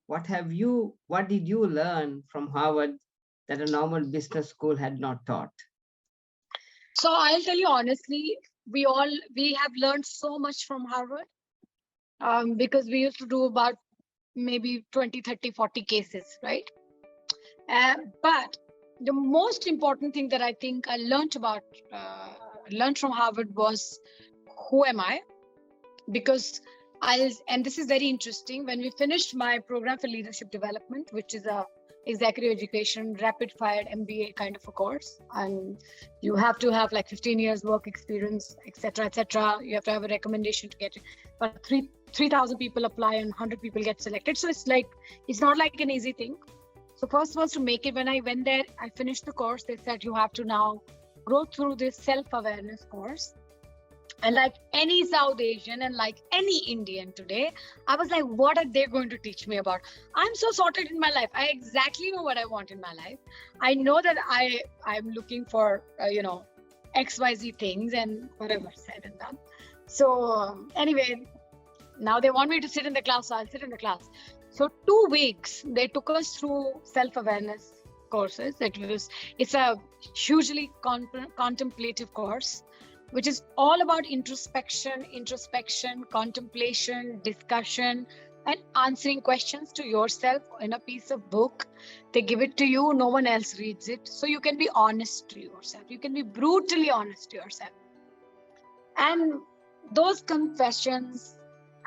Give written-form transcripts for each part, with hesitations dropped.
what did you learn from Harvard that a normal business school had not taught? So I'll tell you honestly, we have learned so much from Harvard, because we used to do about maybe 20, 30, 40 cases, right? But the most important thing that I think I learned from Harvard was, who am I? Because and this is very interesting, when we finished my program for leadership development, which is a executive education rapid fire MBA kind of a course, and you have to have like 15 years work experience, etc., etc. You have to have a recommendation to get it, but 3,000 people apply and 100 people get selected, so it's not like an easy thing. So first was to make it. When I went there, I finished the course. They said you have to now go through this self-awareness course. And like any South Asian and like any Indian today, I was like, what are they going to teach me about? I'm so sorted in my life. I exactly know what I want in my life. I know that I'm looking for, XYZ things and whatever said and done. So anyway, now they want me to sit in the class, so I'll sit in the class. So 2 weeks, they took us through self-awareness courses. It's a hugely contemplative course, which is all about introspection, contemplation, discussion, and answering questions to yourself in a piece of book. They give it to you, no one else reads it. So you can be honest to yourself. You can be brutally honest to yourself. And those confessions,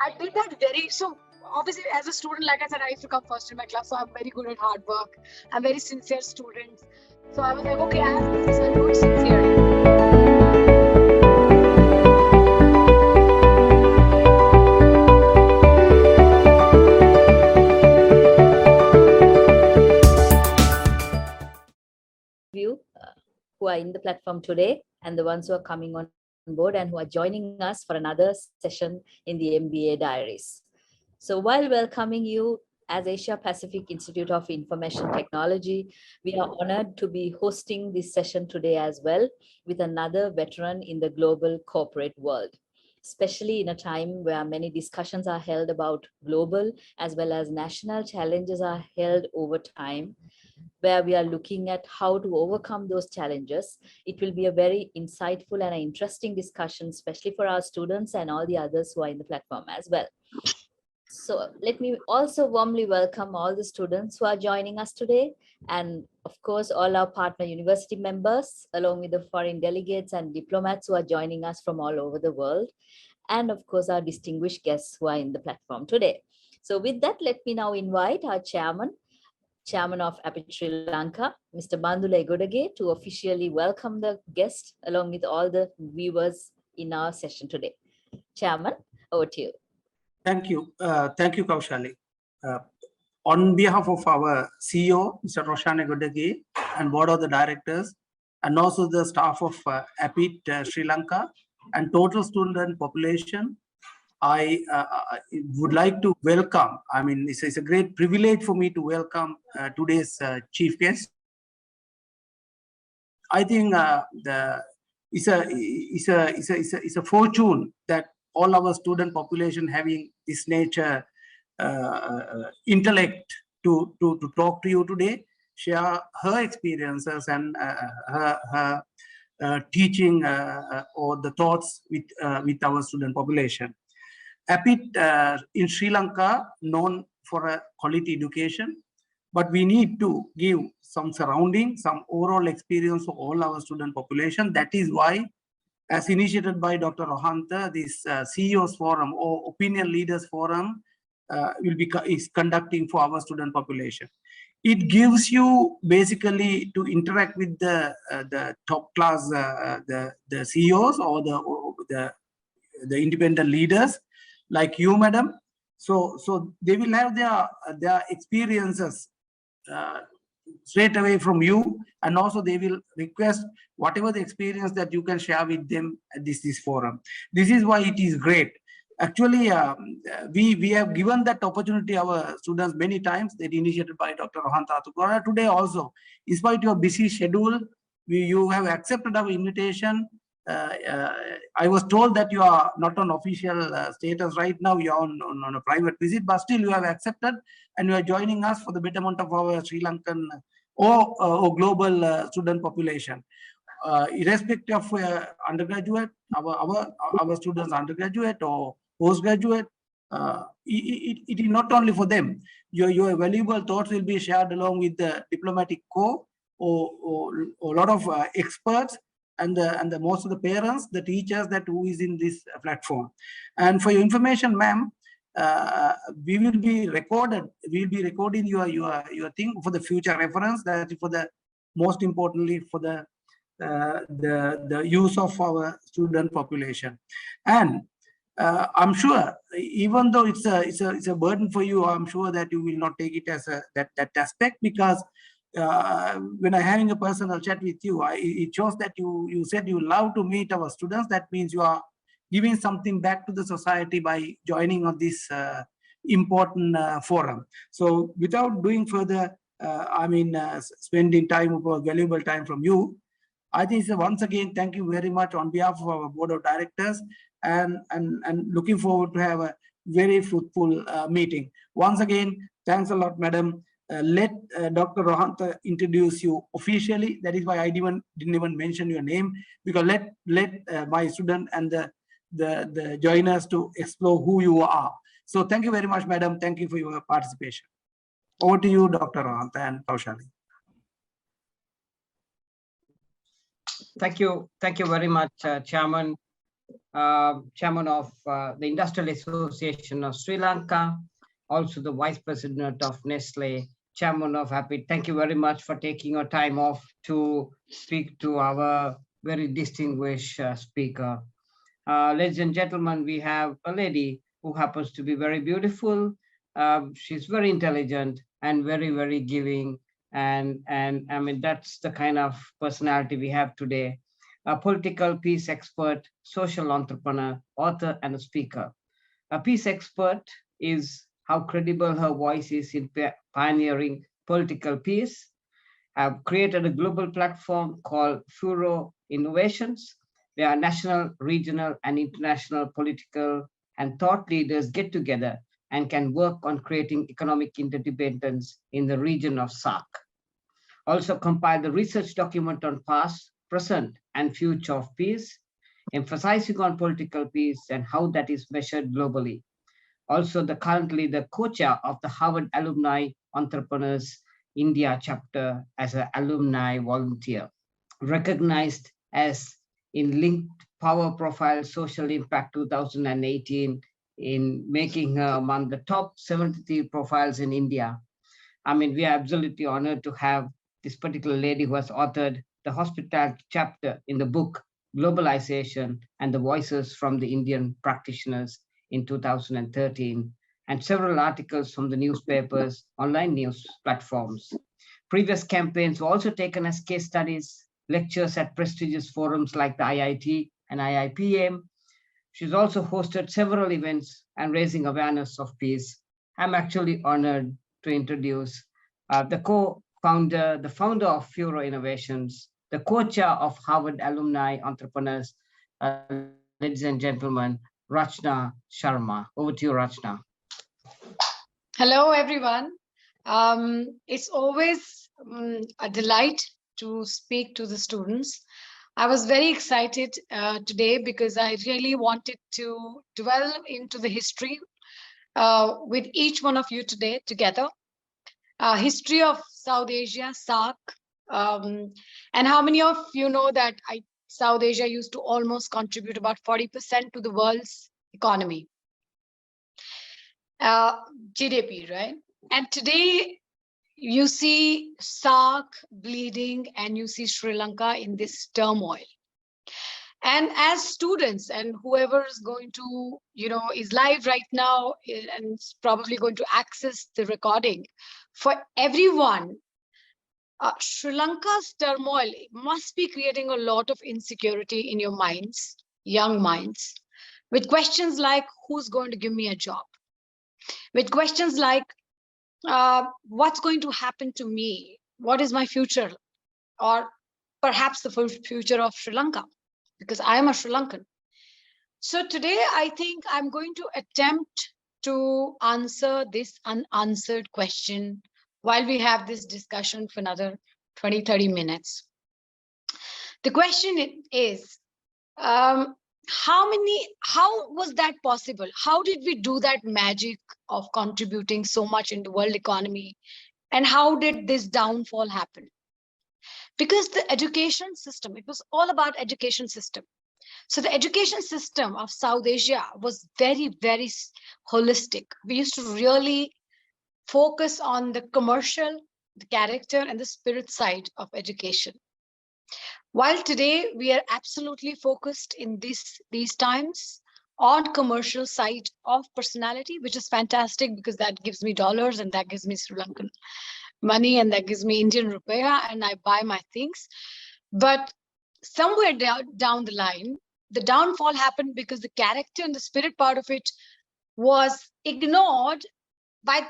I did that so obviously as a student, like I said, I used to come first in my class. So I'm very good at hard work. I'm very sincere student. So I was like, okay, I have this, I'll do it sincerely. Who are in the platform today and the ones who are coming on board and who are joining us for another session in the MBA Diaries. So while welcoming you as Asia Pacific Institute of Information Technology, we are honored to be hosting this session today as well with another veteran in the global corporate world, especially in a time where many discussions are held about global as well as national challenges are held over time, where we are looking at how to overcome those challenges. It will be a very insightful and an interesting discussion, especially for our students and all the others who are in the platform as well. So let me also warmly welcome all the students who are joining us today, and of course, all our partner university members, along with the foreign delegates and diplomats who are joining us from all over the world, and of course, our distinguished guests who are in the platform today. So with that, let me now invite our chairman of APIIT Sri Lanka, Mr. Bandula Egodage, to officially welcome the guest along with all the viewers in our session today. Chairman, over to you. Thank you. Thank you, Kaushali. On behalf of our CEO, Mr. Rachna Sharma, and board of the directors, and also the staff of APIIT Sri Lanka and total student population, I would like to welcome, it's a great privilege for me to welcome today's chief guest. I think it's a fortune that all our student population having this nature intellect to talk to you today, share her experiences and her teaching or the thoughts with our student population. APIIT in Sri Lanka known for a quality education, but we need to give some surrounding, some overall experience for all our student population. That is why, as initiated by Dr. Rohantha, this CEOs Forum or Opinion Leaders Forum is conducting for our student population. It gives you basically to interact with the top class, the CEOs or the independent leaders like you, madam. So they will have their experiences straight away from you, and also they will request whatever the experience that you can share with them at this forum. This is why it is great. Actually, we have given that opportunity our students many times, that initiated by Dr. Rohantha Atukara. Today also, despite your busy schedule, you have accepted our invitation I was told that you are not on official status right now, you're on a private visit, but still you have accepted and you are joining us for the betterment of our Sri Lankan or global student population. Irrespective of undergraduate, our students undergraduate or postgraduate, it is not only for them. Your valuable thoughts will be shared along with the diplomatic corps or a lot of experts and the most of the parents, the teachers that who is in this platform. And for your information, ma'am, we will be recorded. We will be recording your thing for the future reference. That is for the most importantly for the use of our student population. And I'm sure, even though it's a burden for you, I'm sure that you will not take it as that aspect, because when I'm having a personal chat with you, it shows that you said you love to meet our students. That means you are giving something back to the society by joining on this important forum. So without doing further, spending time of valuable time from you, I think once again, thank you very much on behalf of our board of directors, and looking forward to have a very fruitful meeting. Once again, thanks a lot, madam. Let Dr. Rohantha introduce you officially. That is why I didn't even mention your name, because let my student and the joiners to explore who you are. So thank you very much, madam. Thank you for your participation. Over to you, Dr. Rohantha and Kaushali. Thank you very much, Chairman of the Industrial Association of Sri Lanka, also the Vice President of Nestle, Chairman of APIIT. Thank you very much for taking your time off to speak to our very distinguished speaker. Ladies and gentlemen, we have a lady who happens to be very beautiful. She's very intelligent and very, very giving. And I mean, that's the kind of personality we have today. A political peace expert, social entrepreneur, author, and a speaker. A peace expert is how credible her voice is in pioneering political peace. Have created a global platform called Phuro Innovations, where national, regional, and international political and thought leaders get together and can work on creating economic interdependence in the region of SAARC. Also compiled the research document on past, present, and future of peace, emphasizing on political peace and how that is measured globally. Also currently the co-chair of the Harvard Alumni Entrepreneurs India chapter as an alumni volunteer, recognized as in Linked Power Profile Social Impact 2018 in making her among the top 73 profiles in India. I mean, we are absolutely honored to have this particular lady who has authored the hospitality chapter in the book Globalization and the Voices from the Indian Practitioners in 2013, and several articles from the newspapers, online news platforms. Previous campaigns were also taken as case studies, lectures at prestigious forums like the IIT and IIPM. She's also hosted several events and raising awareness of peace. I'm actually honored to introduce the founder of Phuro Innovations, the co-chair of Harvard Alumni Entrepreneurs, ladies and gentlemen, Rachna Sharma. Over to you, Rachna. Hello, everyone. It's always a delight to speak to the students. I was very excited today because I really wanted to dwell into the history with each one of you today together. History of South Asia, SAARC, and how many of you know that South Asia used to almost contribute about 40% to the world's economy, GDP, right? And today you see SAARC bleeding and you see Sri Lanka in this turmoil. And as students and whoever is going to, is live right now and is probably going to access the recording, for everyone, Sri Lanka's turmoil must be creating a lot of insecurity in your minds, young minds, with questions like, who's going to give me a job? With questions like, what's going to happen to me? What is my future? Or perhaps the future of Sri Lanka? because I am a Sri Lankan. So today, I think I'm going to attempt to answer this unanswered question while we have this discussion for another 20-30 minutes. The question is, how was that possible? How did we do that magic of contributing so much in the world economy? And how did this downfall happen? Because the education system, it was all about education system. So the education system of South Asia was very, very holistic. We used to really focus on the commercial, the character, and the spirit side of education. While today we are absolutely focused in these times on commercial side of personality, which is fantastic because that gives me dollars and that gives me Sri Lankan money and that gives me Indian rupiah and I buy my things. But somewhere down the line, the downfall happened because the character and the spirit part of it was ignored and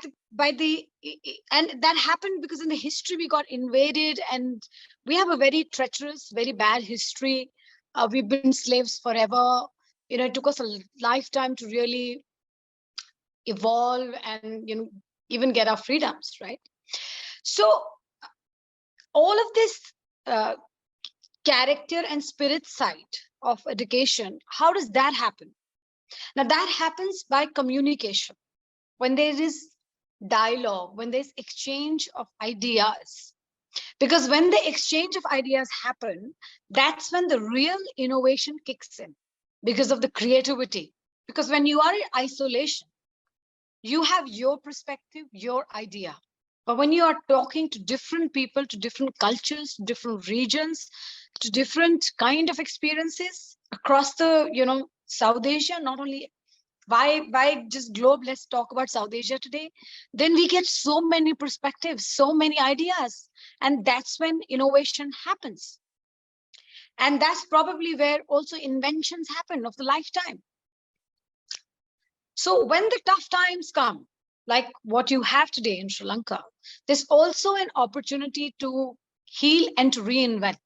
that happened because in the history we got invaded and we have a very treacherous, very bad history. We've been slaves forever. It took us a lifetime to really evolve and even get our freedoms, right? So all of this character and spirit side of education, how does that happen? Now that happens by communication. When there is dialogue, when there's exchange of ideas. Because when the exchange of ideas happen, that's when the real innovation kicks in because of the creativity. Because when you are in isolation, you have your perspective, your idea. But when you are talking to different people, to different cultures, different regions, to different kind of experiences across the, South Asia, not only why just globe, let's talk about South Asia today, then we get so many perspectives, so many ideas, and that's when innovation happens. And that's probably where also inventions happen of the lifetime. So when the tough times come, like what you have today in Sri Lanka, there's also an opportunity to heal and to reinvent.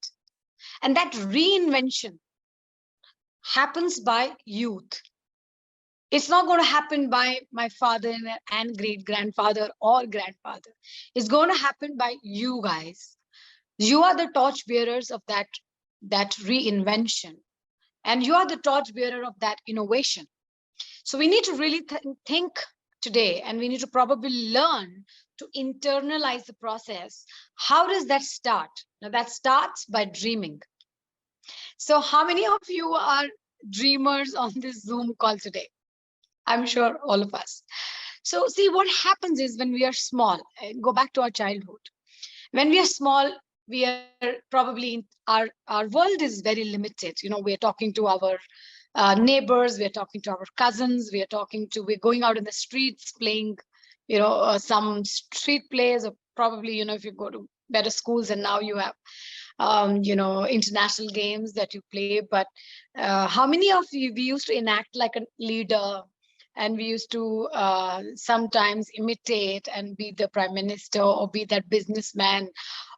And that reinvention happens by youth. It's not going to happen by my father and great-grandfather or grandfather. It's going to happen by you guys. You are the torch bearers of that reinvention. And you are the torch bearer of that innovation. So we need to really think today, and we need to probably learn to internalize the process. How does that start? Now that starts by dreaming. So how many of you are dreamers on this Zoom call today? I'm sure all of us. So see, what happens is when we are small, go back to our childhood. When we are small, we are probably, our world is very limited. We're talking to our neighbors, we're talking to our cousins, we're going out in the streets playing, some street plays, or probably, if you go to better schools and now you have, international games that you play. But how many of you, we used to enact like a leader, and we used to sometimes imitate and be the prime minister or be that businessman,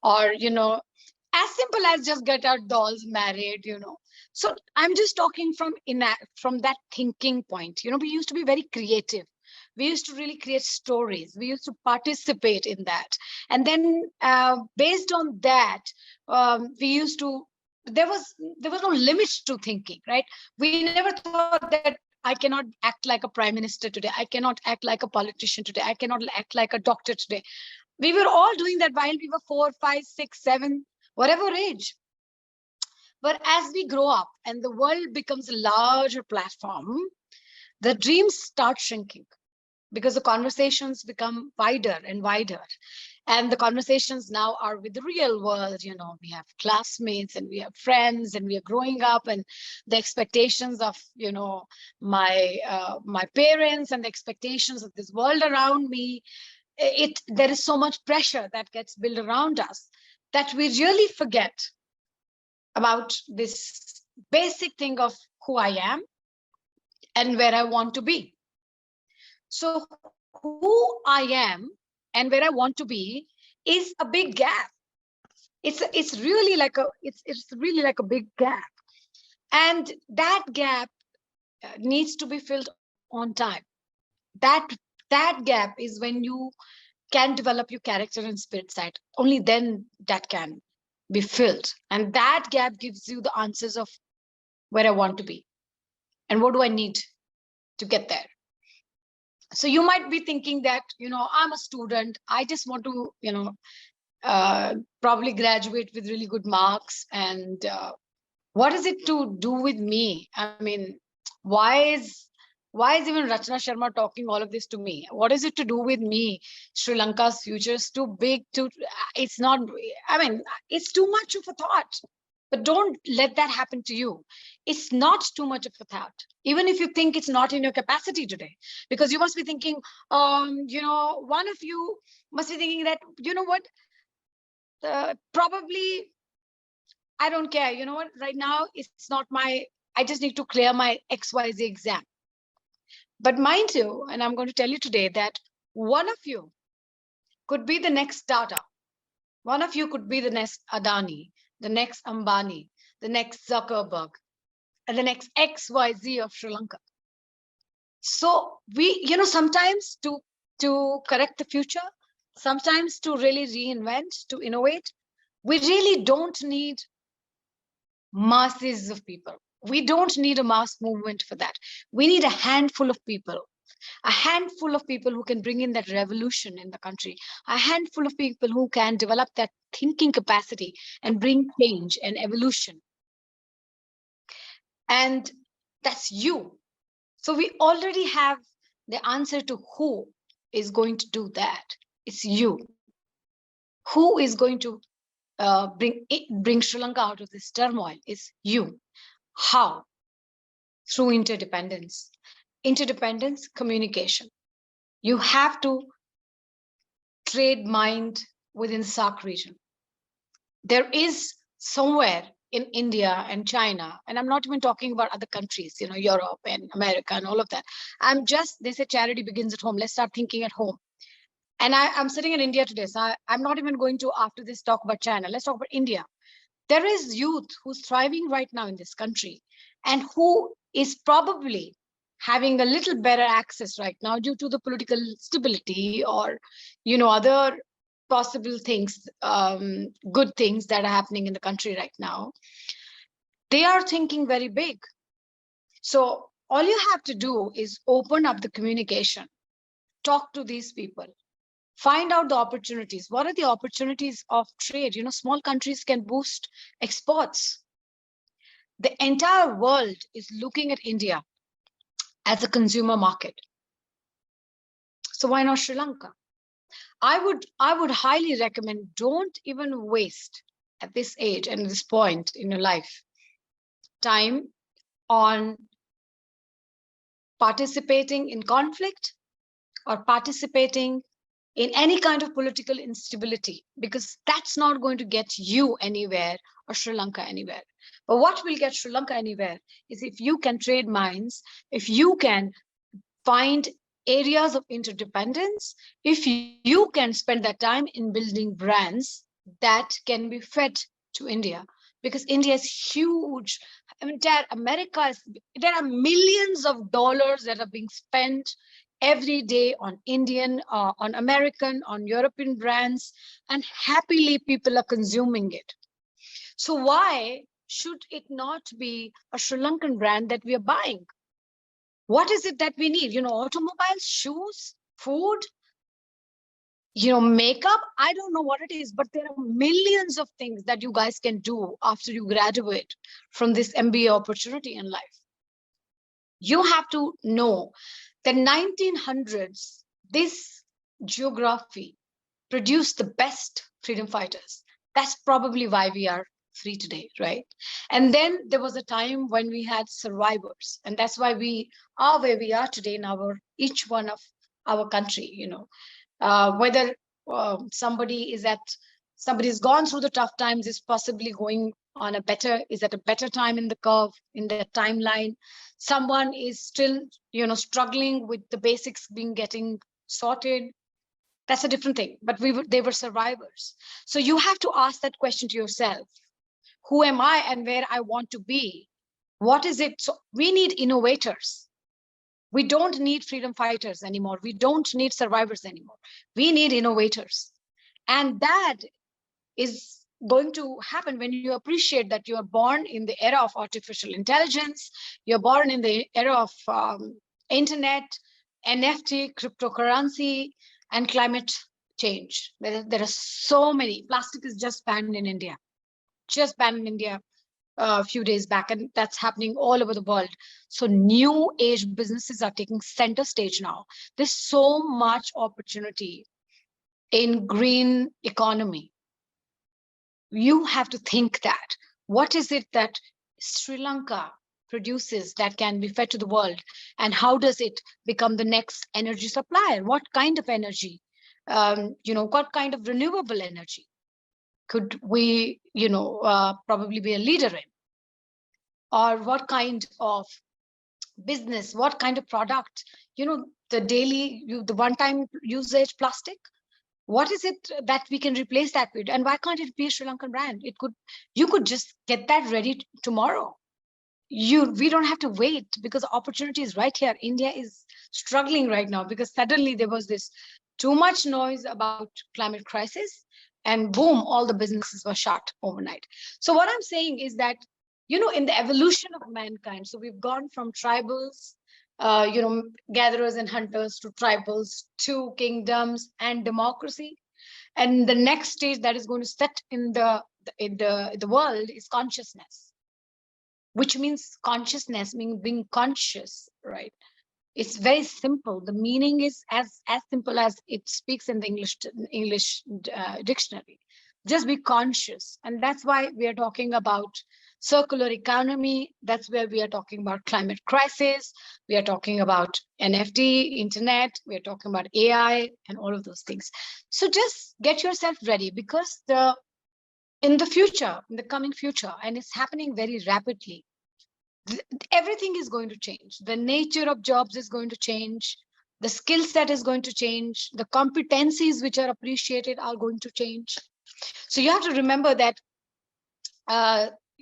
or, as simple as just get our dolls married, So I'm just talking from that thinking point. We used to be very creative. We used to really create stories. We used to participate in that. And then based on that, there was no limits to thinking, right? We never thought that I cannot act like a prime minister today. I cannot act like a politician today. I cannot act like a doctor today. We were all doing that while we were 4, 5, 6, 7, whatever age. But as we grow up and the world becomes a larger platform, the dreams start shrinking because the conversations become wider and wider. And the conversations now are with the real world. We have classmates and we have friends and we are growing up, and the expectations of, my parents and the expectations of this world around me, there is so much pressure that gets built around us that we really forget about this basic thing of who I am and where I want to be. So who I am and where I want to be is a big gap. It's really like a big gap. And that gap needs to be filled on time. That gap is when you can develop your character and spirit side. Only then that can be filled. And that gap gives you the answers of where I want to be and what do I need to get there. So you might be thinking that, I'm a student. I just want to, probably graduate with really good marks. And what is it to do with me? I mean, why is even Rachna Sharma talking all of this to me? What is it to do with me? Sri Lanka's future is too big it's not, I mean, it's too much of a thought. But don't let that happen to you. It's not too much of a thought, even if you think it's not in your capacity today, because you must be thinking, one of you must be thinking that, what, probably, I don't care. You know what, right now, it's not I just need to clear my XYZ exam. But mind you, and I'm going to tell you today that one of you could be the next Tata. One of you could be the next Adani, the next Ambani, the next Zuckerberg, and the next XYZ of Sri Lanka. So we, sometimes to correct the future, sometimes to really reinvent, to innovate, we really don't need masses of people. We don't need a mass movement for that. We need a handful of people who can bring in that revolution in the country, a handful of people who can develop that thinking capacity and bring change and evolution. And that's you. So we already have the answer to who is going to do that. It's you. Who is going to bring Sri Lanka out of this turmoil? Is you. How? Through interdependence. Interdependence, communication. You have to trade mind within SAARC region. There is somewhere in India and China, and I'm not even talking about other countries, Europe and America and all of that. They say charity begins at home. Let's start thinking at home. And I'm sitting in India today, so I'm not even going to, after this, talk about China. Let's talk about India. There is youth who's thriving right now in this country and who is probably having a little better access right now due to the political stability or, other possible things, good things that are happening in the country right now. They are thinking very big. So all you have to do is open up the communication, talk to these people, find out the opportunities. What are the opportunities of trade? Small countries can boost exports. The entire world is looking at India as a consumer market. So why not Sri Lanka? I would highly recommend, don't even waste at this age and this point in your life time on participating in conflict or participating in any kind of political instability, because that's not going to get you anywhere or Sri Lanka anywhere. But what will get Sri Lanka anywhere is if you can trade minds, if you can find areas of interdependence, if you can spend that time in building brands that can be fed to India, because India is huge. I mean, America there are millions of dollars that are being spent every day on Indian, on American, on European brands, and happily people are consuming it. So why should it not be a Sri Lankan brand that we are buying? What is it that we need? Automobiles, shoes, food, makeup. I don't know what it is, but there are millions of things that you guys can do after you graduate from this MBA opportunity in life. You have to know the 1900s, this geography produced the best freedom fighters. That's probably why we are free today, right? And then there was a time when we had survivors, and that's why we are where we are today in each one of our country. Whether somebody's gone through the tough times, is possibly going on is at a better time in the curve, in the timeline. Someone is still, struggling with the basics getting sorted. That's a different thing, but they were survivors. So you have to ask that question to yourself. Who am I and where I want to be What is it? So we need innovators. We don't need freedom fighters anymore. We don't need survivors anymore. We need innovators. And that is going to happen when you appreciate that you are born in the era of artificial intelligence, you're born in the era of internet, NFT, cryptocurrency, and climate change. There are so many. Plastic is just banned in India, a few days back, and that's happening all over the world. So new age businesses are taking center stage now. There's so much opportunity in green economy. You have to think that, what is it that Sri Lanka produces that can be fed to the world, and how does it become the next energy supplier? What kind of energy, what kind of renewable energy could we, probably be a leader in? Or what kind of business, what kind of product, the one-time usage plastic, what is it that we can replace that with? And why can't it be a Sri Lankan brand? You could just get that ready tomorrow. We don't have to wait, because the opportunity is right here. India is struggling right now because suddenly there was this too much noise about climate crisis, and boom, all the businesses were shut overnight. So what I'm saying is that, in the evolution of mankind, so we've gone from tribals, gatherers and hunters, to tribals, to kingdoms and democracy. And the next stage that is going to set in the world is consciousness, which means consciousness, meaning being conscious, right? It's very simple. The meaning is as simple as it speaks in the English dictionary. Just be conscious. And that's why we are talking about circular economy. That's where we are talking about climate crisis. We are talking about NFT, internet. We are talking about AI and all of those things. So just get yourself ready, because in the coming future, and it's happening very rapidly, everything is going to change. The nature of jobs is going to change. The skill set is going to change. The competencies which are appreciated are going to change. So you have to remember that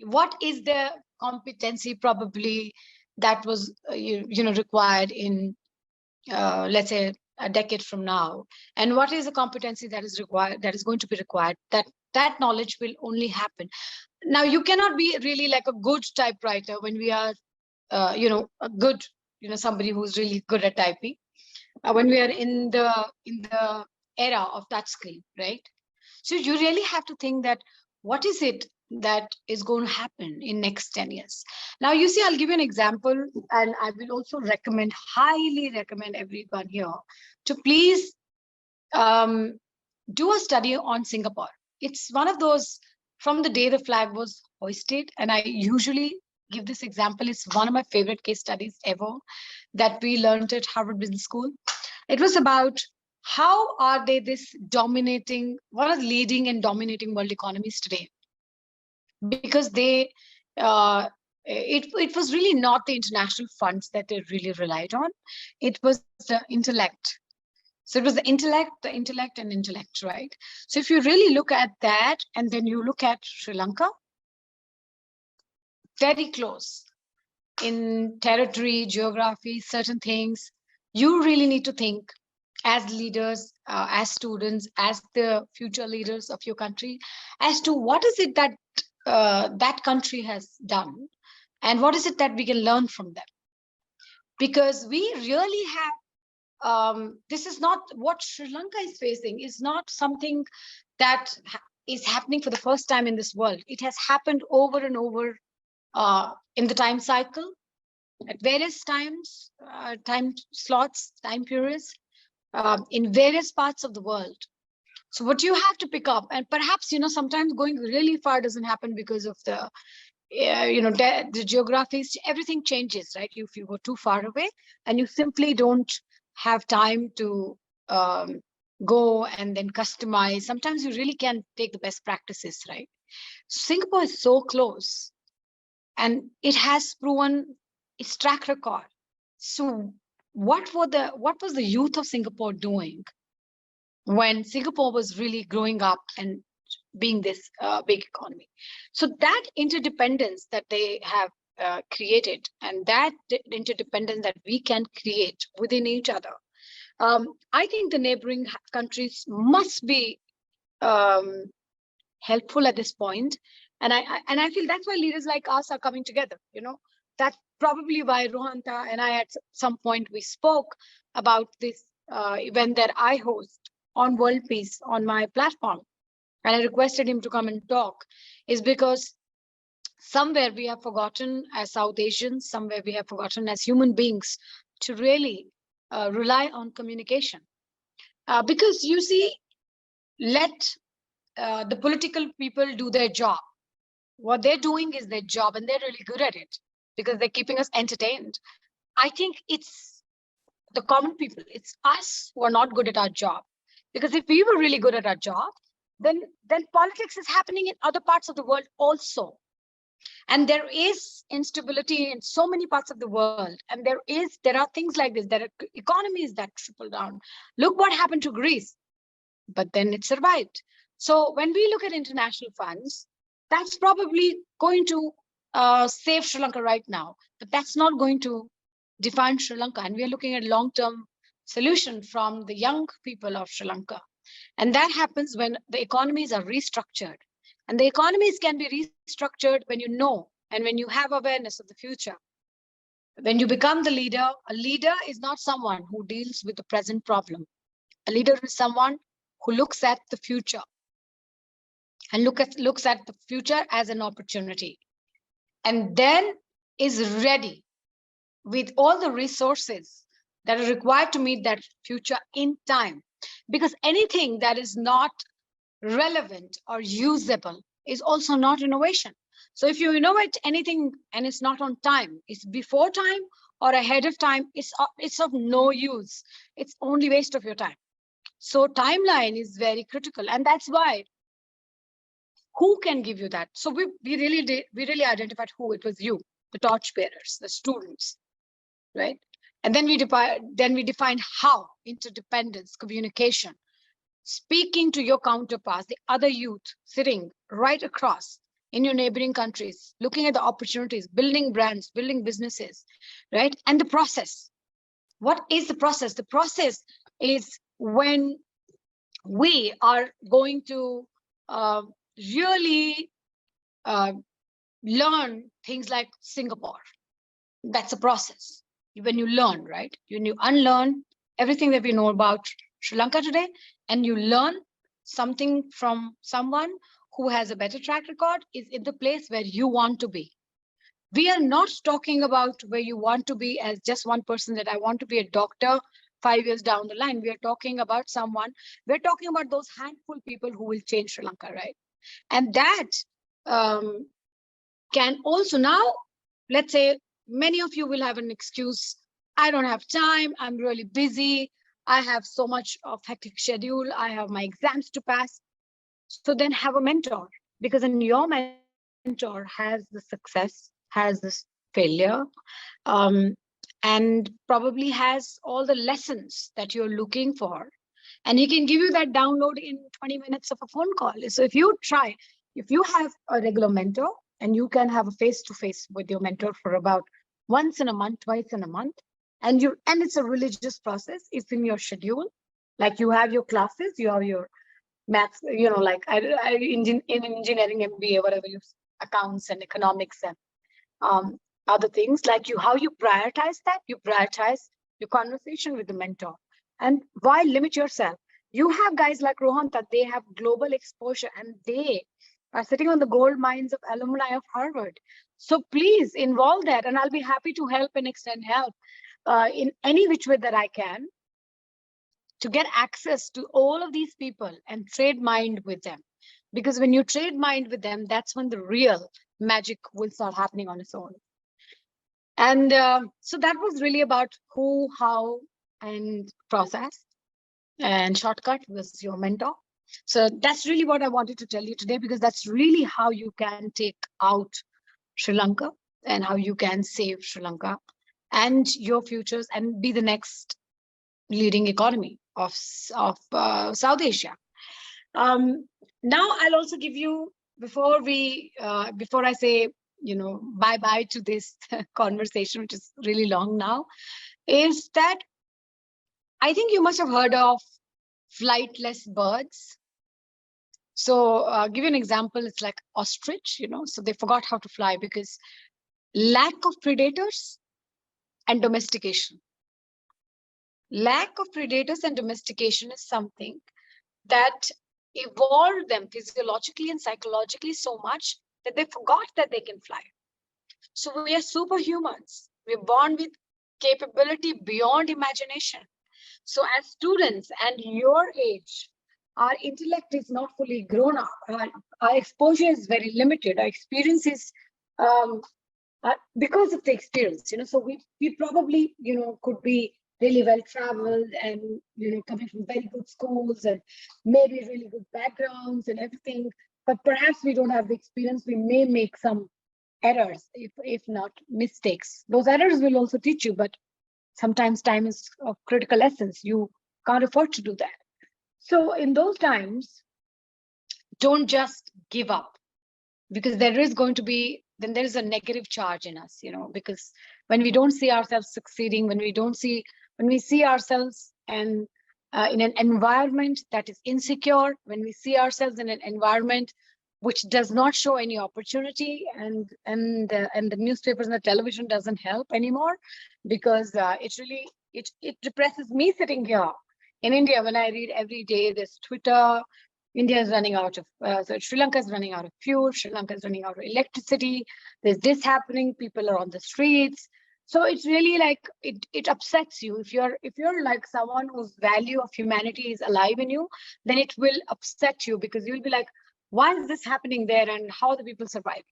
what is the competency probably that was required in let's say a decade from now, and what is the competency that is required, that is going to be required, that knowledge will only happen. Now you cannot be really like a good typewriter when we are a good, somebody who's really good at typing, when we are in the era of touchscreen, right? So you really have to think that what is it that is going to happen in next 10 years. Now, you see, I'll give you an example, and I will also highly recommend everyone here to please do a study on Singapore. It's one of those, from the day the flag was hoisted, and I usually give this example. It's one of my favorite case studies ever that we learned at Harvard Business School. It was about how are they one of the leading and dominating world economies today, because it was really not the international funds that they really relied on. It was the intellect. So it was the intellect, right? So if you really look at that, and then you look at Sri Lanka, very close in territory, geography, certain things, you really need to think as leaders, as students, as the future leaders of your country, as to what is it that that country has done, and what is it that we can learn from them. Because we really have, this is not what Sri Lanka is facing, is not something that is happening for the first time in this world. It has happened over and over in the time cycle, at various times, time slots, time periods, in various parts of the world. So what you have to pick up, and perhaps, sometimes going really far doesn't happen because of the, the geography, everything changes, right? If you go too far away and you simply don't have time to go and then customize, sometimes you really can take the best practices, right? Singapore is so close, and it has proven its track record. So what was the youth of Singapore doing when Singapore was really growing up and being this big economy? So that interdependence that they have created, and that interdependence that we can create within each other. I think the neighboring countries must be helpful at this point, and I feel that's why leaders like us are coming together. That's probably why Rohanta and I at some point we spoke about this event that I host on World Peace on my platform, and I requested him to come and talk, is because somewhere we have forgotten as South Asians, somewhere we have forgotten as human beings to really rely on communication. Because you see, let the political people do their job. What they're doing is their job, and they're really good at it because they're keeping us entertained. I think it's the common people, it's us who are not good at our job. Because if we were really good at our job, then politics is happening in other parts of the world also. And there is instability in so many parts of the world. And there are things like this. There are economies that trickle down. Look what happened to Greece, but then it survived. So when we look at international funds, that's probably going to save Sri Lanka right now, but that's not going to define Sri Lanka. And we are looking at long-term solution from the young people of Sri Lanka. And that happens when the economies are restructured. And the economies can be restructured when you know and when you have awareness of the future. When you become the leader, a leader is not someone who deals with the present problem. A leader is someone who looks at the future and looks at the future as an opportunity, and then is ready with all the resources that are required to meet that future in time. Because anything that is not relevant or usable is also not innovation. So if you innovate anything and it's not on time, it's before time or ahead of time, it's of no use. It's only waste of your time. So timeline is very critical, and that's why who can give you that? So we really identified who. It was you, the torch bearers, the students, right? And then we defined how: interdependence, communication, speaking to your counterparts, the other youth sitting right across in your neighboring countries, looking at the opportunities, building brands, building businesses, right? And the process. What is the process? The process is when we are going to really learn things like Singapore. That's a process. When you learn, right? When you unlearn everything that we know about Sri Lanka today, and you learn something from someone who has a better track record, is in the place where you want to be. We are not talking about where you want to be as just one person, that I want to be a doctor 5 years down the line. We are talking about someone, we're talking about those handful people who will change Sri Lanka, right? And that can also now, let's say, many of you will have an excuse. I don't have time. I'm really busy. I have so much of hectic schedule. I have my exams to pass. So then have a mentor, because then your mentor has the success, has this failure, and probably has all the lessons that you're looking for. And he can give you that download in 20 minutes of a phone call. So if you have a regular mentor, and you can have a face-to-face with your mentor for about once in a month, twice in a month, and it's a religious process, it's in your schedule. Like you have your classes, you have your maths, like in engineering MBA, whatever, you accounts and economics and other things, like how you prioritize that. You prioritize your conversation with the mentor. And why limit yourself? You have guys like Rohanta, they have global exposure, and they are sitting on the gold mines of alumni of Harvard. So please involve that, and I'll be happy to help and extend help in any which way that I can, to get access to all of these people and trade mind with them. Because when you trade mind with them, that's when the real magic will start happening on its own. And so that was really about who, how, and process. And Shortcut was your mentor. So that's really what I wanted to tell you today, because that's really how you can take out Sri Lanka and how you can save Sri Lanka and your futures and be the next leading economy of South Asia. Now I'll also give you, before I say bye-bye to this conversation, which is really long now, is that I think you must have heard of flightless birds. So give you an example, it's like ostrich, so they forgot how to fly because lack of predators and domestication. Lack of predators and domestication is something that evolved them physiologically and psychologically so much that they forgot that they can fly. So we are superhumans. We're born with capability beyond imagination. So as students and your age, our intellect is not fully grown up. Our exposure is very limited. Our experience is because of the experience, so we probably, could be really well traveled and, coming from very good schools and maybe really good backgrounds and everything, but perhaps we don't have the experience. We may make some errors, if not mistakes. Those errors will also teach you, but sometimes time is of critical essence. You can't afford to do that. So in those times, don't just give up, because there is going to be, then there is a negative charge in us, because when we don't see ourselves succeeding, when we see ourselves and in an environment that is insecure, when we see ourselves in an environment which does not show any opportunity, and the newspapers and the television doesn't help anymore, because it depresses me sitting here in India when I read every day this Twitter. India is running out of, so Sri Lanka is running out of fuel. Sri Lanka is running out of electricity. There's this happening. People are on the streets. So it's really like it upsets you. If you're like someone whose value of humanity is alive in you, then it will upset you, because you'll be like, why is this happening there, and how are the people surviving?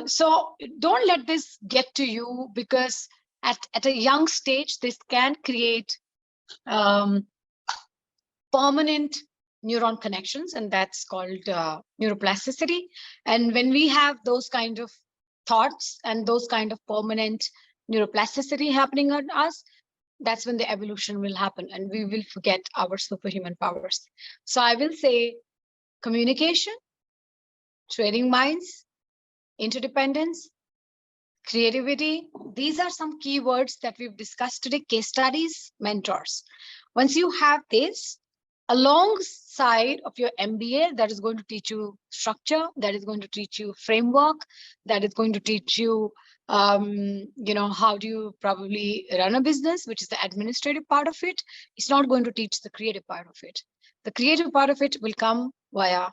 So don't let this get to you, because at a young stage, this can create permanent neuron connections, and that's called neuroplasticity. And when we have those kind of thoughts and those kind of permanent neuroplasticity happening on us, that's when the evolution will happen and we will forget our superhuman powers. So I will say communication, trading minds, interdependence, creativity. These are some keywords that we've discussed today. Case studies, mentors. Once you have this, alongside of your MBA, that is going to teach you structure, that is going to teach you framework, that is going to teach you, how do you probably run a business, which is the administrative part of it. It's not going to teach the creative part of it. The creative part of it will come via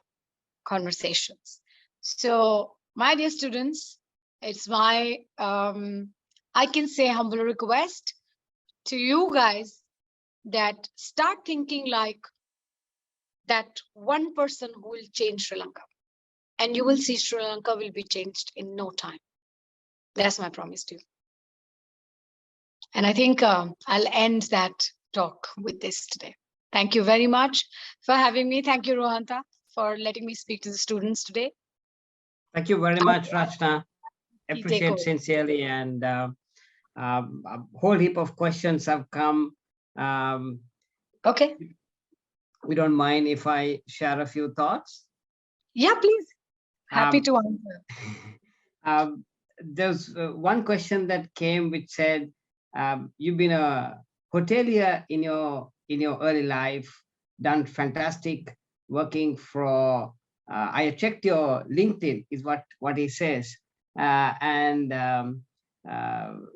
conversations. So, my dear students, it's my, I can say humble request to you guys that start thinking like that one person who will change Sri Lanka, and you will see Sri Lanka will be changed in no time. That's my promise to you. And I think I'll end that talk with this today. Thank you very much for having me. Thank you, Rohanta, for letting me speak to the students today. Thank you very much, Rachna. Appreciate over. sincerely, and a whole heap of questions have come. Okay. We don't mind if I share a few thoughts. Yeah, please. Happy to answer. There's one question that came which said, you've been a hotelier in your early life, done fantastic working for, I checked your LinkedIn is what he says. And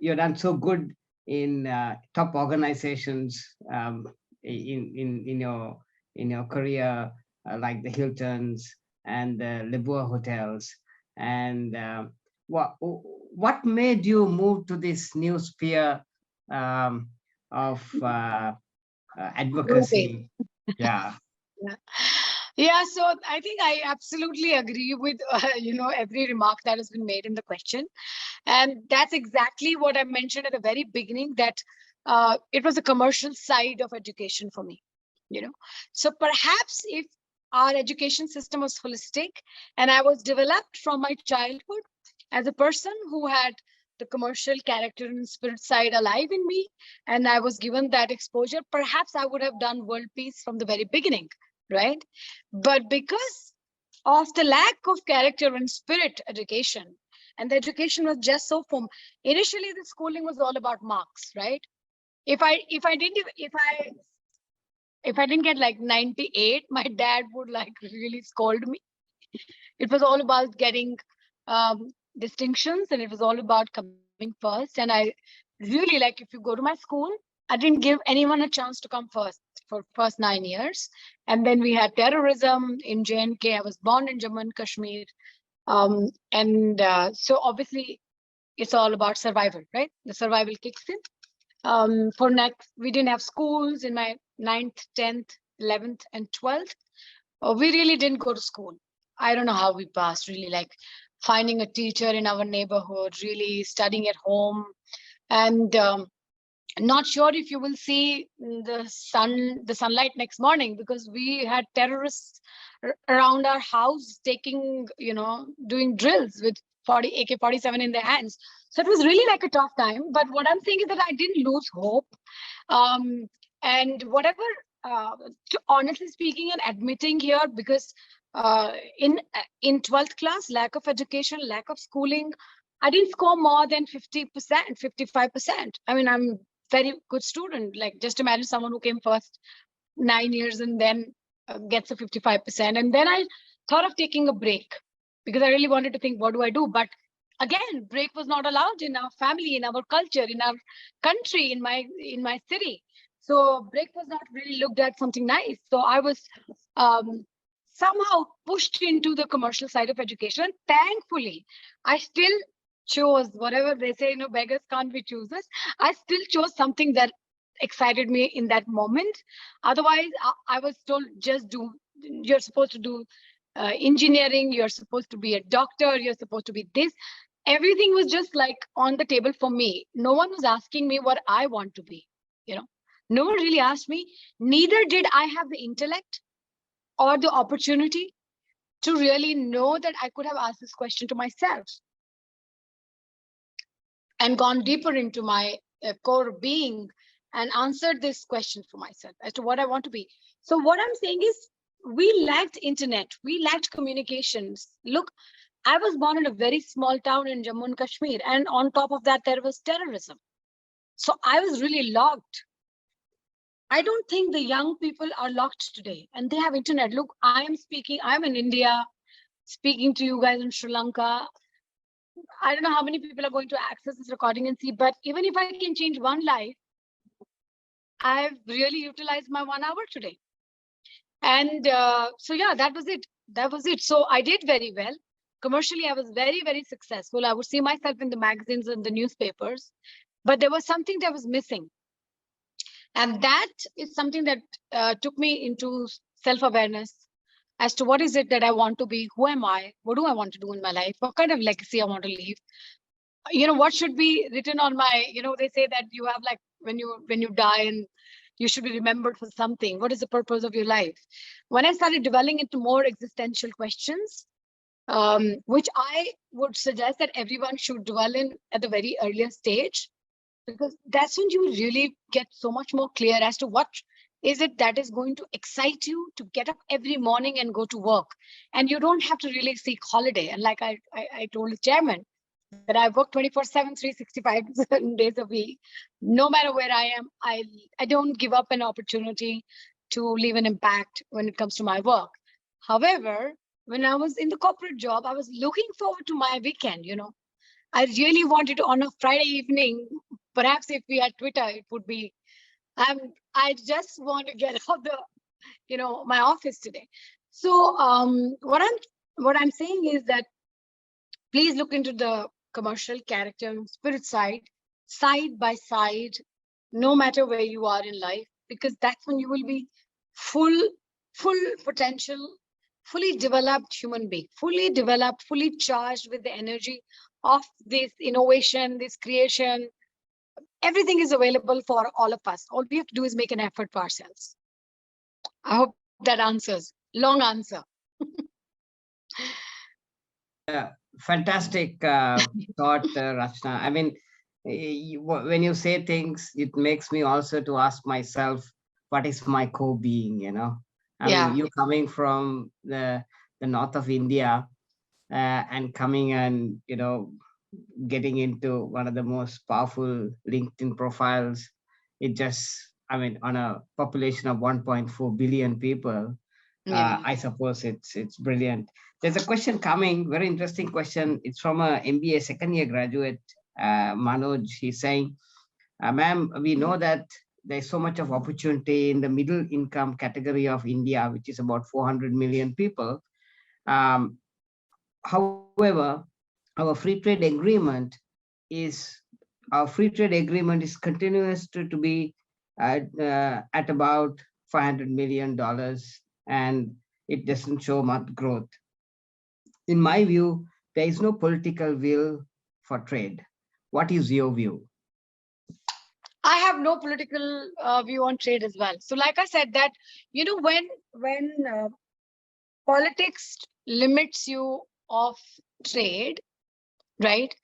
you've done so good in top organizations in your career, like the Hiltons and the Libur hotels. And what made you move to this new sphere of advocacy? Yeah. Yeah, so I think I absolutely agree with every remark that has been made in the question, and that's exactly what I mentioned at the very beginning, that it was a commercial side of education for me. So perhaps if our education system was holistic and I was developed from my childhood as a person who had the commercial character and spirit side alive in me, and I was given that exposure, perhaps I would have done world peace from the very beginning, right? But because of the lack of character and spirit education. And the education was just so initially the schooling was all about marks, right? If I didn't get like 98, my dad would like really scold me. It was all about getting distinctions, and it was all about coming first. And I really, like, if you go to my school, I didn't give anyone a chance to come first for first 9 years. And then we had terrorism in J&K. I was born in Jammu and Kashmir. So obviously it's all about survival, right? The survival kicks in. For next, we didn't have schools in my 9th, 10th, 11th, and 12th. We really didn't go to school. I don't know how we passed, really, like finding a teacher in our neighborhood, really studying at home. And not sure if you will see the sunlight next morning, because we had terrorists around our house taking, doing drills with AK-47 in their hands. So it was really like a tough time. But what I'm saying is that I didn't lose hope. And whatever, honestly speaking and admitting here, because in 12th class, lack of education, lack of schooling, I didn't score more than 50%, 55%. I mean, I'm very good student. Like, just imagine someone who came first 9 years and then gets a 55%. And then I thought of taking a break because I really wanted to think, what do I do? But again, break was not allowed in our family, in our culture, in our country, in my city. So break was not really looked at something nice. So I was somehow pushed into the commercial side of education. Thankfully, I still chose, whatever they say, beggars can't be choosers. I still chose something that excited me in that moment. Otherwise, I was told, you're supposed to do engineering, you're supposed to be a doctor, you're supposed to be this. Everything was just like on the table for me. No one was asking me what I want to be, No one really asked me. Neither did I have the intellect or the opportunity to really know that I could have asked this question to myself and gone deeper into my core being and answered this question for myself as to what I want to be. So what I'm saying is, we lacked internet, we lacked communications. Look, I was born in a very small town in Jammu and Kashmir, and on top of that, there was terrorism. So I was really locked. I don't think the young people are locked today, and they have internet. Look, I'm in India, speaking to you guys in Sri Lanka. I don't know how many people are going to access this recording and see, but even if I can change one life, I've really utilized my 1 hour today. And so, yeah, that was it. So I did very well. Commercially, I was very, very successful. I would see myself in the magazines and the newspapers, but there was something that was missing. And that is something that took me into self-awareness as to what is it that I want to be, who am I, what do I want to do in my life, what kind of legacy I want to leave, what should be written on my, they say that you have, like, when you die and you should be remembered for something. What is the purpose of your life? When I started dwelling into more existential questions, which I would suggest that everyone should dwell in at the very earliest stage, because that's when you really get so much more clear as to what is it that is going to excite you to get up every morning and go to work. And you don't have to really seek holiday. And like I told the chairman, that I work 24/7, 365 days a week. No matter where I am, I don't give up an opportunity to leave an impact when it comes to my work. However, when I was in the corporate job, I was looking forward to my weekend, I really wanted to, on a Friday evening, perhaps if we had Twitter, it would be, I just want to get out the, my office today. So what I'm saying is that please look into the commercial, character, and spirit side by side, no matter where you are in life, because that's when you will be full potential, fully developed human being, fully developed, fully charged with the energy of this innovation, this creation. Everything is available for all of us. All we have to do is make an effort for ourselves. I hope that answers. Long answer. Fantastic thought, Rachna. I mean, when you say things, it makes me also to ask myself, what is my core being, I mean, you coming from the the north of India, and coming and, getting into one of the most powerful LinkedIn profiles. It just, I mean, on a population of 1.4 billion people, I suppose it's brilliant. There's a question coming, very interesting question. It's from a MBA second year graduate, Manoj. He's saying, ma'am, we know that there's so much of opportunity in the middle income category of India, which is about 400 million people. However, our free trade agreement is continuous to be at about $500 million, and it doesn't show much growth. In my view, there is no political will for trade. What is your view? I have no political view on trade as well. So like I said that, when politics limits you of trade, right?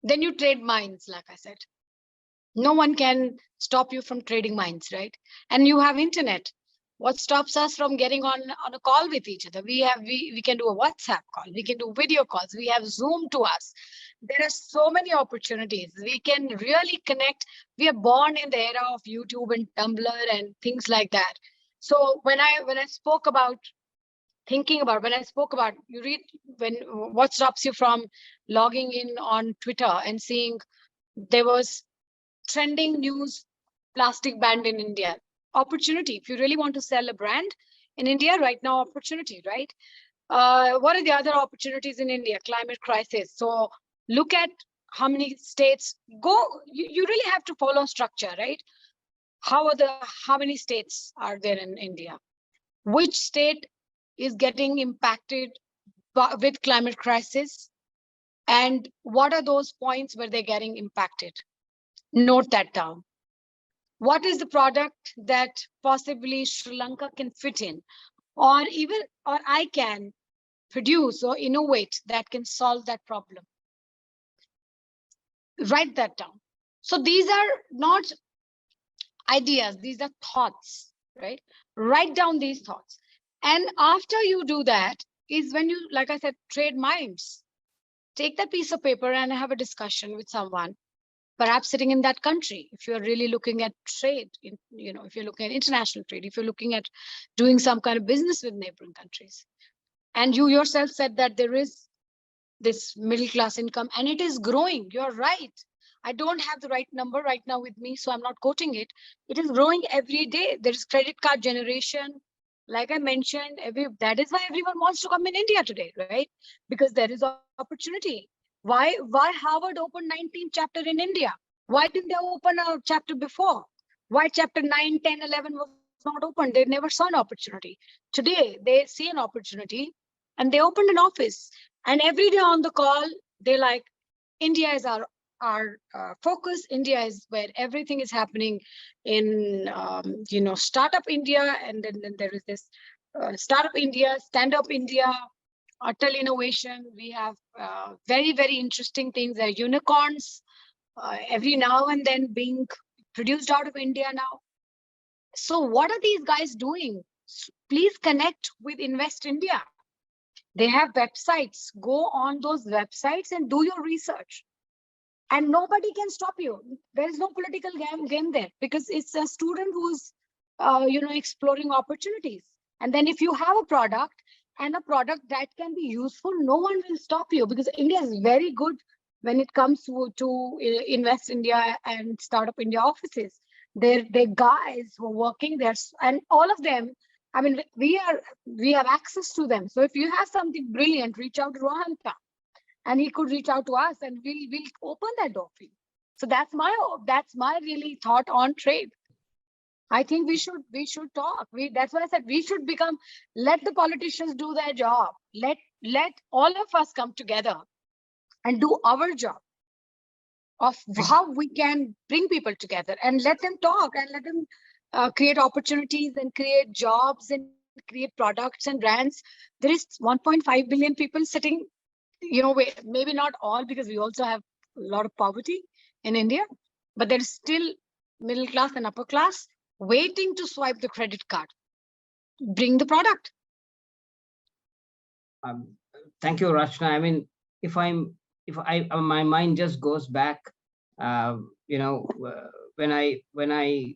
Then you trade minds, like I said. No one can stop you from trading minds, right? And you have internet. What stops us from getting on a call with each other? We can do a WhatsApp call. We can do video calls. We have Zoom to us. There are so many opportunities. We can really connect. We are born in the era of YouTube and Tumblr and things like that. So when I spoke about what stops you from logging in on Twitter and seeing there was trending news, plastic banned in India. Opportunity. If you really want to sell a brand in India right now, opportunity, right? What are the other opportunities in India? Climate crisis. So look at how many states go. You really have to follow structure, right? How many states are there in India? Which state is getting impacted with climate crisis? And what are those points where they're getting impacted? Note that down. What is the product that possibly Sri Lanka can fit in, or I can produce or innovate that can solve that problem? Write that down. So these are not ideas, these are thoughts, right? Write down these thoughts. And after you do that is when you, like I said, trade minds. Take that piece of paper and have a discussion with someone, perhaps sitting in that country. If you're really looking at trade, if you're looking at international trade, if you're looking at doing some kind of business with neighboring countries, and you yourself said that there is this middle class income and it is growing. You're right. I don't have the right number right now with me, so I'm not quoting it. It is growing every day. There is credit card generation. Like I mentioned, that is why everyone wants to come in India today, right? Because there is opportunity. Why Harvard opened 19th chapter in India? Why didn't they open a chapter before? Why chapter 9, 10, 11 was not open? They never saw an opportunity. Today, they see an opportunity and they opened an office. And every day on the call, they're like, India is our focus. India is where everything is happening in, Startup India. And then there is this Startup India, Stand Up India, Untitled Innovation. We have very, very interesting things. There are unicorns every now and then being produced out of India now. So what are these guys doing? Please connect with Invest India. They have websites. Go on those websites and do your research. And nobody can stop you. There is no political game there, because it's a student who's exploring opportunities. And then if you have a product and a product that can be useful, no one will stop you, because India is very good when it comes to Invest India and Startup India offices. They're guys who are working there, and all of them, I mean, we have access to them. So if you have something brilliant, reach out to Rohanta, and he could reach out to us, and we'll open that door for you. So that's my really thought on trade. I think we should talk. That's why I said we should let the politicians do their job. Let all of us come together and do our job of how we can bring people together, and let them talk, and let them create opportunities and create jobs and create products and brands. There is 1.5 billion people sitting, maybe not all, because we also have a lot of poverty in India, but there is still middle class and upper class waiting to swipe the credit card. Bring the product. Thank you, Rachna. I mean, if my mind just goes back, when I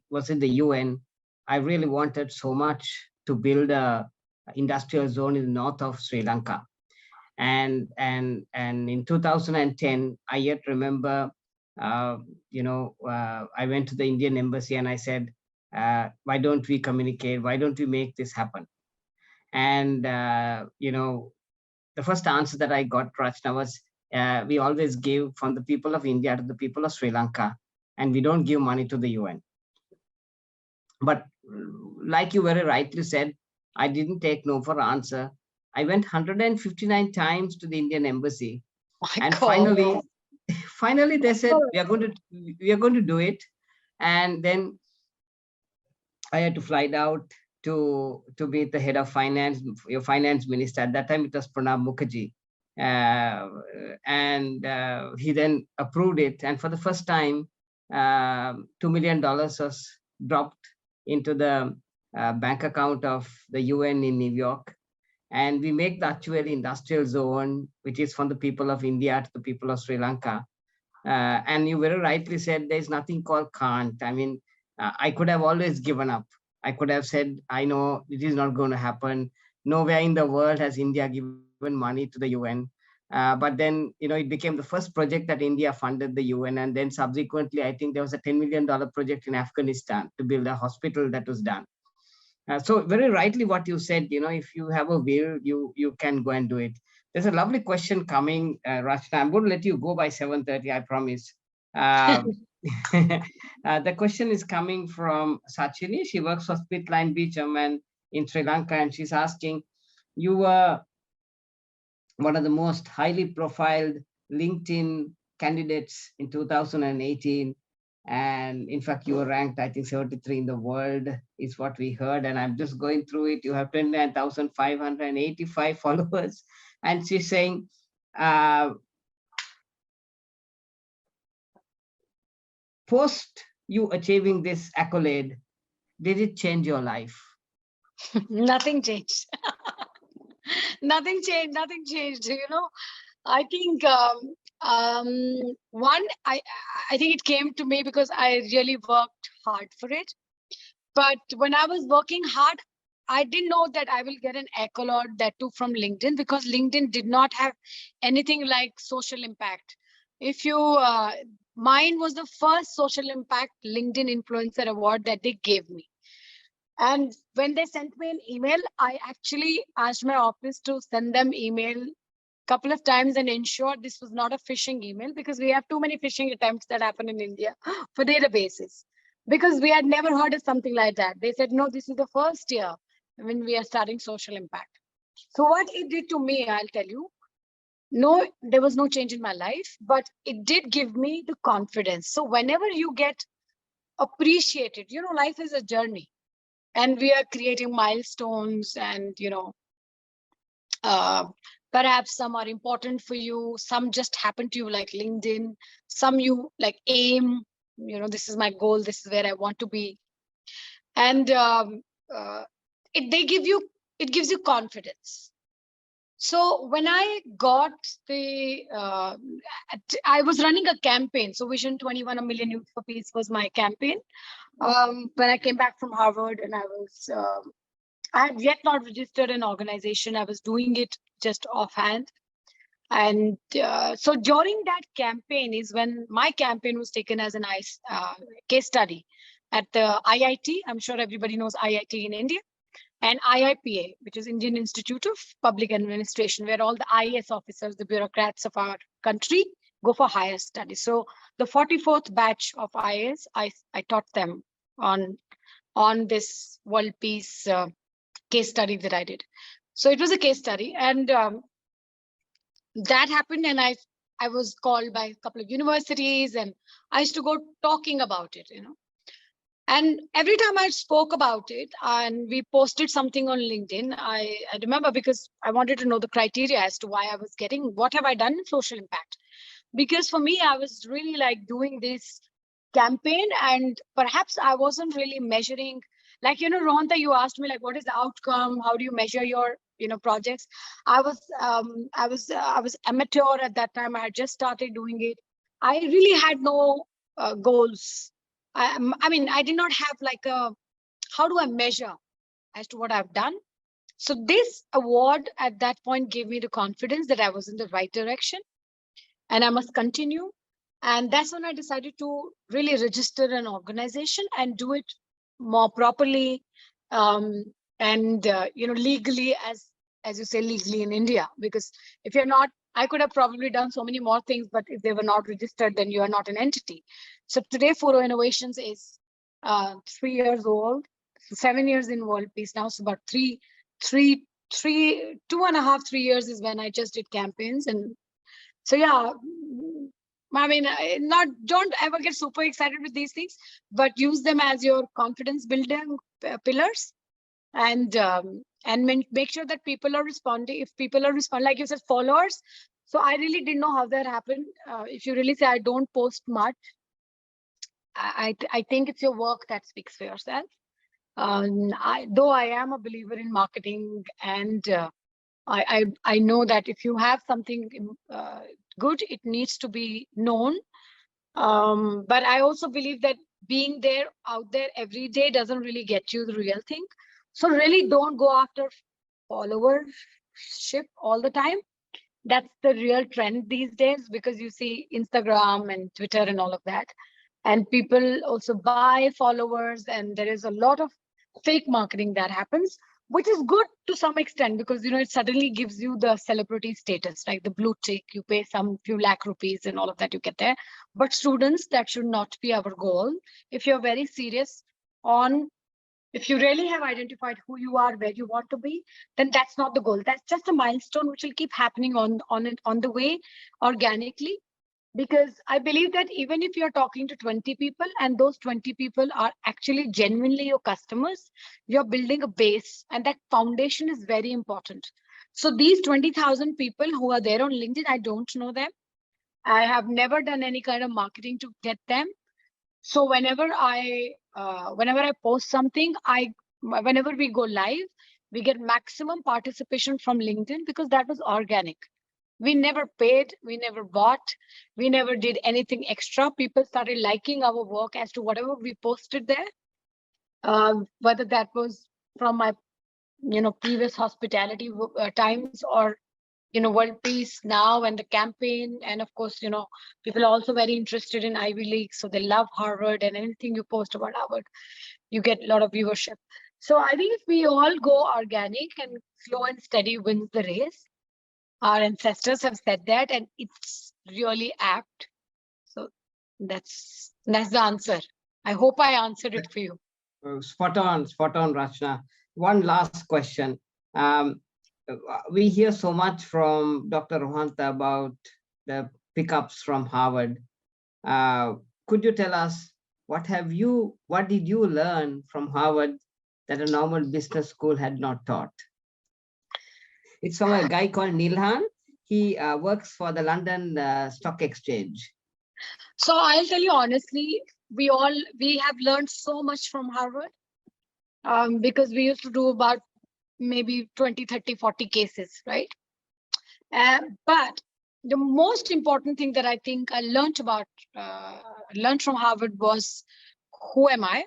was in the UN, I really wanted so much to build a industrial zone in the north of Sri Lanka. And in 2010, I yet remember, I went to the Indian embassy and I said, why don't we communicate? Why don't we make this happen? And the first answer that I got, Rachna, was we always give from the people of India to the people of Sri Lanka, and we don't give money to the UN. But like you very rightly said, I didn't take no for answer. I went 159 times to the Indian embassy, and finally they said we are going to do it. And then I had to fly out to meet the head of finance, your finance minister. At that time, it was Pranab Mukherjee. And he then approved it. And for the first time, $2 million was dropped into the bank account of the UN in New York. And we make the actual industrial zone, which is from the people of India to the people of Sri Lanka. And you very rightly said there's nothing called can't. I mean, I could have always given up. I could have said, I know it is not going to happen. Nowhere in the world has India given money to the UN. But then, it became the first project that India funded the UN. And then subsequently, I think there was a $10 million project in Afghanistan to build a hospital that was done. So very rightly what you said, if you have a will, you can go and do it. There's a lovely question coming, Rachna. I'm going to let you go by 7:30, I promise. The question is coming from Sachini. She works for Spitline Beecham in Sri Lanka, and she's asking, you were one of the most highly profiled LinkedIn candidates in 2018. And in fact, you were ranked, I think, 73 in the world is what we heard. And I'm just going through it. You have 29,585 followers. And she's saying, post you achieving this accolade, did it change your life? Nothing changed. Nothing changed. I think one, I think it came to me because I really worked hard for it. But when I was working hard, I didn't know that I will get an accolade, that too from LinkedIn, because LinkedIn did not have anything like social impact. If you, mine was the first social impact LinkedIn influencer award that they gave me. And when they sent me an email, I actually asked my office to send them email a couple of times and ensure this was not a phishing email, because we have too many phishing attempts that happen in India for databases, because we had never heard of something like that. They said, no, this is the first year when we are starting social impact. So what it did to me, I'll tell you, no, there was no change in my life, but it did give me the confidence. So whenever you get appreciated, life is a journey. And we are creating milestones, and perhaps some are important for you, some just happen to you, like LinkedIn, some you like aim, this is my goal, this is where I want to be. And it gives you confidence. So when I got I was running a campaign. So Vision 21, A Million Youth for Peace was my campaign. When I came back from Harvard, and I had yet not registered an organization. I was doing it just offhand. And so during that campaign is when my campaign was taken as a nice case study at the IIT. I'm sure everybody knows IIT in India. And IIPA, which is Indian Institute of Public Administration, where all the IAS officers, the bureaucrats of our country, go for higher studies. So the 44th batch of IAS, I taught them on this world peace case study that I did. So it was a case study, and that happened, and I was called by a couple of universities, and I used to go talking about it, And every time I spoke about it and we posted something on LinkedIn, I remember, because I wanted to know the criteria as to why I was getting, what have I done in social impact? Because for me, I was really like doing this campaign, and perhaps I wasn't really measuring, like, Ronta, you asked me, like, what is the outcome? How do you measure your projects. I was amateur at that time. I had just started doing it. I really had no goals. I mean, I did not have like how do I measure as to what I've done? So this award at that point gave me the confidence that I was in the right direction and I must continue. And that's when I decided to really register an organization and do it more properly and legally, as you say, legally in India. Because if you're not, I could have probably done so many more things, but if they were not registered, then you are not an entity. So today, Phuro Innovations is 3 years old, 7 years in world peace now. So about 2.5, 3 years is when I just did campaigns. And so, yeah, I mean, don't ever get super excited with these things, but use them as your confidence building pillars, and make sure that people are responding. If people are responding, like you said, followers. So I really didn't know how that happened. If you really say I don't post much, I think it's your work that speaks for yourself. Though I am a believer in marketing, and I know that if you have something good, it needs to be known. But I also believe that being out there every day doesn't really get you the real thing. So really don't go after followership all the time. That's the real trend these days, because you see Instagram and Twitter and all of that. And people also buy followers, and there is a lot of fake marketing that happens, which is good to some extent, because it suddenly gives you the celebrity status, like the blue tick. You pay some few lakh rupees and all of that, you get there. But students, that should not be our goal. If you're very serious if you really have identified who you are, where you want to be, then that's not the goal. That's just a milestone which will keep happening on the way organically. Because I believe that even if you're talking to 20 people and those 20 people are actually genuinely your customers, you're building a base, and that foundation is very important. So these 20,000 people who are there on LinkedIn, I don't know them. I have never done any kind of marketing to get them. So whenever I post something, whenever we go live, we get maximum participation from LinkedIn, because that was organic. We never paid, we never bought, we never did anything extra. People started liking our work as to whatever we posted there, whether that was from my, previous hospitality times, or, World Peace now and the campaign. And of course, people are also very interested in Ivy League. So they love Harvard, and anything you post about Harvard, you get a lot of viewership. So I think if we all go organic, and slow and steady wins the race. Our ancestors have said that, and it's really apt. So that's the answer. I hope I answered it for you. Spot on, Rachna. One last question. We hear so much from Dr. Rohanta about the pickups from Harvard. Could you tell us what did you learn from Harvard that a normal business school had not taught? It's from a guy called Nilhan. He works for the London Stock Exchange. So I'll tell you honestly, we have learned so much from Harvard, because we used to do about maybe 20, 30, 40 cases, right? But the most important thing that I think I learned from Harvard was, who am I?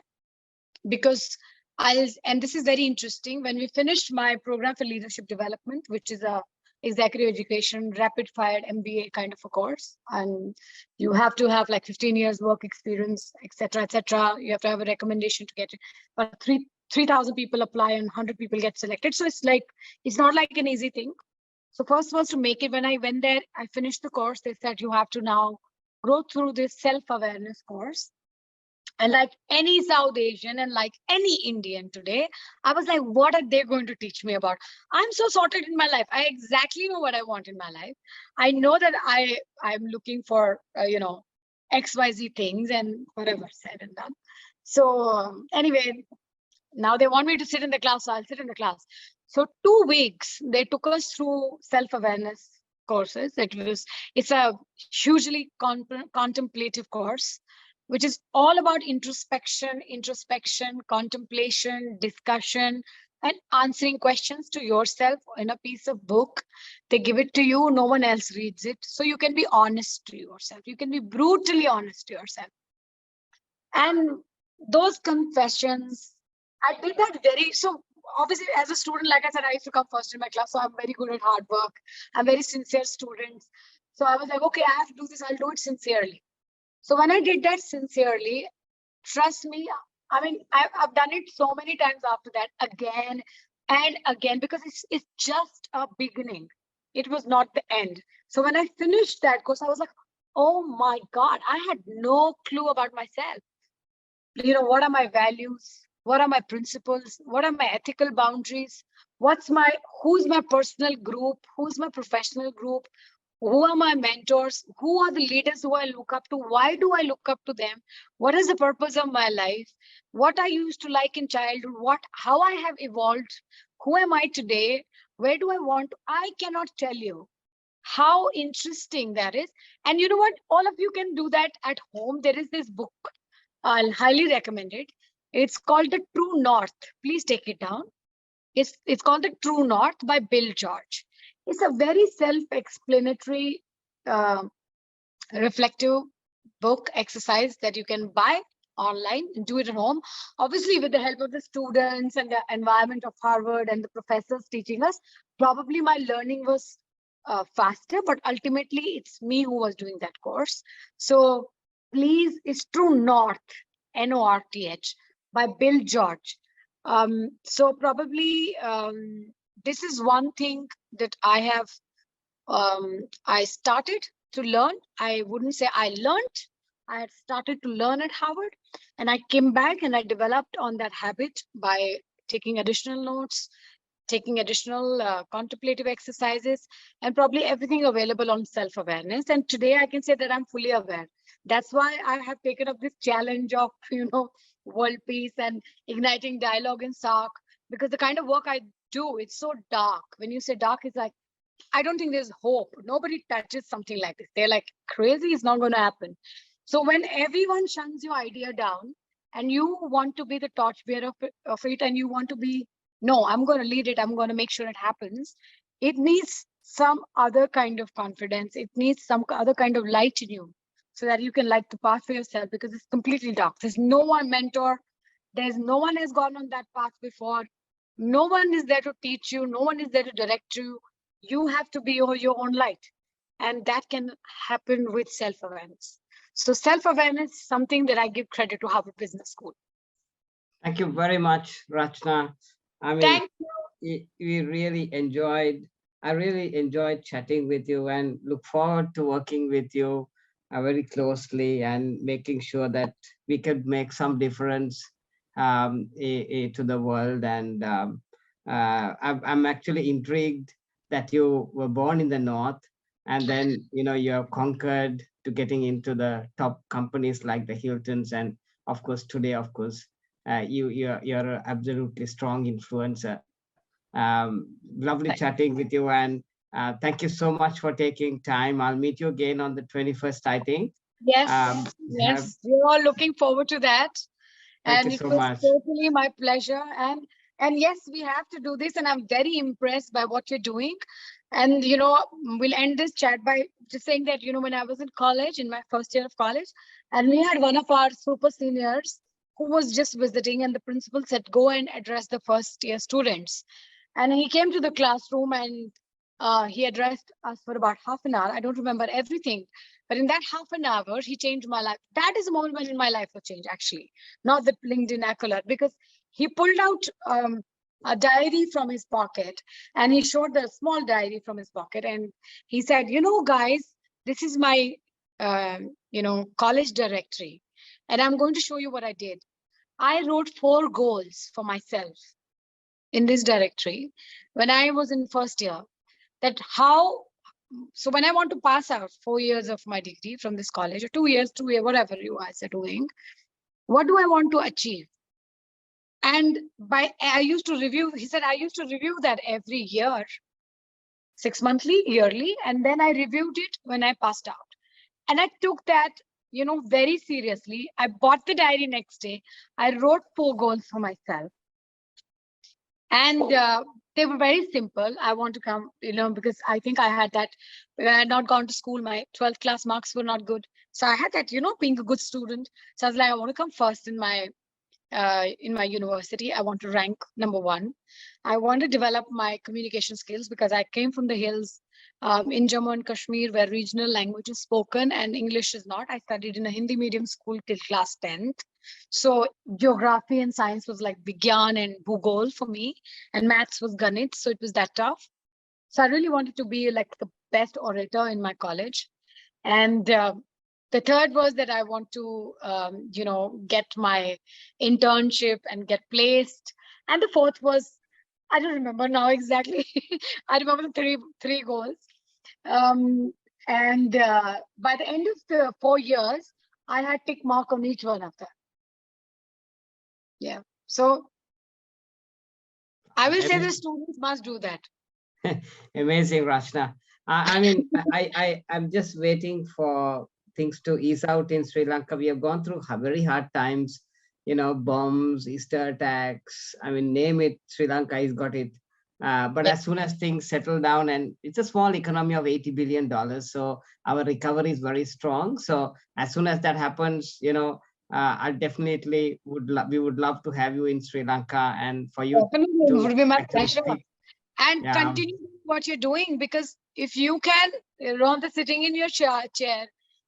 Because and this is very interesting, when we finished my program for leadership development, which is a executive education, rapid fire MBA kind of a course, and you have to have like 15 years work experience, etc., etc. You have to have a recommendation to get it, but 3,000 people apply and 100 people get selected. So it's not like an easy thing. So first was to make it. When I went there, I finished the course. They said you have to now go through this self-awareness course. And like any South Asian and like any Indian today, I was like, what are they going to teach me about? I'm so sorted in my life. I exactly know what I want in my life. I know that I'm looking for, XYZ things, and whatever said and done. So anyway, now they want me to sit in the class, so I'll sit in the class. So 2 weeks, they took us through self-awareness courses. It's a hugely contemplative course, which is all about introspection, contemplation, discussion, and answering questions to yourself in a piece of book. They give it to you, no one else reads it. So you can be honest to yourself. You can be brutally honest to yourself. And those confessions, I did that so obviously as a student, like I said, I used to come first in my class. So I'm very good at hard work. I'm very sincere student. So I was like, okay, I have to do this. I'll do it sincerely. So when I did that sincerely, trust me, I mean, I've done it so many times after that, again and again, because it's just a beginning. It was not the end. So when I finished that course, I was like, oh my God, I had no clue about myself. What are my values? What are my principles? What are my ethical boundaries? Who's my personal group? Who's my professional group? Who are my mentors? Who are the leaders who I look up to? Why do I look up to them? What is the purpose of my life? What I used to like in childhood? How I have evolved? Who am I today? Where do I want? I cannot tell you how interesting that is. And you know what? All of you can do that at home. There is this book. I'll highly recommend it. It's called The True North. Please take it down. It's called The True North by Bill George. It's a very self-explanatory, reflective book exercise that you can buy online and do it at home. Obviously, with the help of the students and the environment of Harvard and the professors teaching us, probably my learning was faster, but ultimately it's me who was doing that course. So please, it's True North, North, by Bill George. So probably this is one thing that I have, I started to learn. I wouldn't say I learned. I had started to learn at Harvard, and I came back and I developed on that habit by taking additional notes, taking additional contemplative exercises, and probably everything available on self-awareness. And today I can say that I'm fully aware. That's why I have taken up this challenge of, world peace and igniting dialogue in SARC, because the kind of work I do, it's so dark. When you say dark, it's like, I don't think there's hope. Nobody touches something like this. They're like, crazy, it's not going to happen. So when everyone shuns your idea down and you want to be the torchbearer of it, and you want to be, no, I'm going to lead it, I'm going to make sure it happens, it needs some other kind of confidence. It needs some other kind of light in you, so that you can light the path for yourself, because it's completely dark. There's no one mentor. There's no one has gone on that path before. No one is there to teach you. No one is there to direct you. You have to be your own light. And that can happen with self-awareness. So self-awareness is something that I give credit to Harvard Business School. Thank you very much, Rachna. I mean, Thank you. I really enjoyed chatting with you, and look forward to working with you very closely and making sure that we could make some difference to the world. And I'm actually intrigued that you were born in the North, and then you have conquered to getting into the top companies like the Hiltons, and of course today, you're an absolutely strong influencer. Lovely chatting with you, and thank you so much for taking time. I'll meet you again on the 21st, I think. Yes, yes, we're all looking forward to that. Thank you so much. Totally my pleasure. And yes, we have to do this, and I'm very impressed by what you're doing. And we'll end this chat by just saying that when I was in college, in my first year of college, and we had one of our super seniors who was just visiting, and the principal said, go and address the first year students. And he came to the classroom, and he addressed us for about half an hour. I don't remember everything, but in that half an hour, he changed my life. That is a moment when in my life was changed, actually, not the LinkedIn accolade, because he pulled out a diary from his pocket, and he showed the small diary from his pocket. And he said, guys, this is my, college directory, and I'm going to show you what I did. I wrote 4 goals for myself in this directory when I was in first year. So when I want to pass out 4 years of my degree from this college, or 2 years, whatever you guys are doing, what do I want to achieve? And I used to review, he said, I used to review that every year, 6 monthly, yearly, and then I reviewed it when I passed out. And I took that, very seriously. I bought the diary next day. I wrote 4 goals for myself. And they were very simple. I want to come, because I think I had that, when I had not gone to school, my 12th class marks were not good. So I had that, being a good student. So I was like, I want to come first in my university. I want to rank #1. I want to develop my communication skills because I came from the hills in Jammu and Kashmir, where regional language is spoken and English is not. I studied in a Hindi medium school till class 10th. So geography and science was like Vigyan and Bhugol for me, and maths was Ganit. So it was that tough. So I really wanted to be like the best orator in my college. And the third was that I want to, get my internship and get placed. And the fourth was, I don't remember now exactly. I remember the three goals. And by the end of the 4 years, I had tick mark on each one of them. Yeah. So I will say the students must do that. Amazing, Rachna. I'm just waiting for things to ease out in Sri Lanka. We have gone through very hard times, bombs, Easter attacks. Name it, Sri Lanka has got it. But as soon as things settle down, and it's a small economy of $80 billion, so our recovery is very strong. So as soon as that happens, I definitely we would love to have you in Sri Lanka, and for you Definitely, to it would be my actually pleasure. speak. And continue what you're doing, because if you can, Rhonda, sitting in your chair,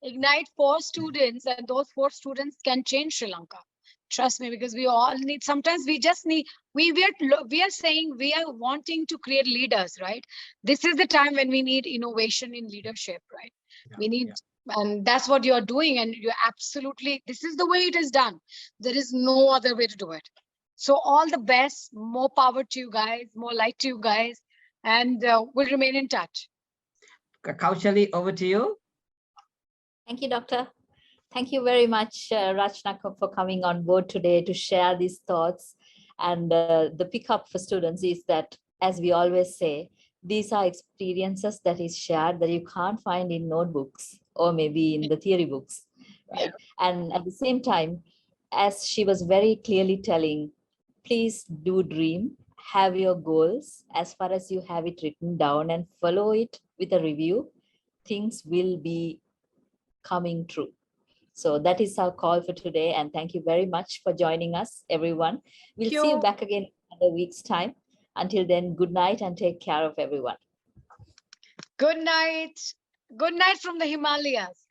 ignite 4 students, and those 4 students can change Sri Lanka. Trust me, because we all need, sometimes we just need, we are saying we are wanting to create leaders, right? This is the time when we need innovation in leadership, right? We need, and that's what you're doing. And you're absolutely, this is the way it is done. There is no other way to do it. So all the best, more power to you guys, more light to you guys, and we'll remain in touch. Kaushali, over to you. Thank you, Doctor. Thank you very much, Rachna, for coming on board today to share these thoughts. And the pickup for students is that, as we always say, these are experiences that is shared that you can't find in notebooks or maybe in the theory books, right? Yeah. And at the same time, as she was very clearly telling, please do dream, have your goals as far as you have it written down, and follow it with a review. Things will be coming true. So that is our call for today. And thank you very much for joining us, everyone. We'll see you back again in another week's time. Until then, good night and take care of everyone. Good night. Good night from the Himalayas.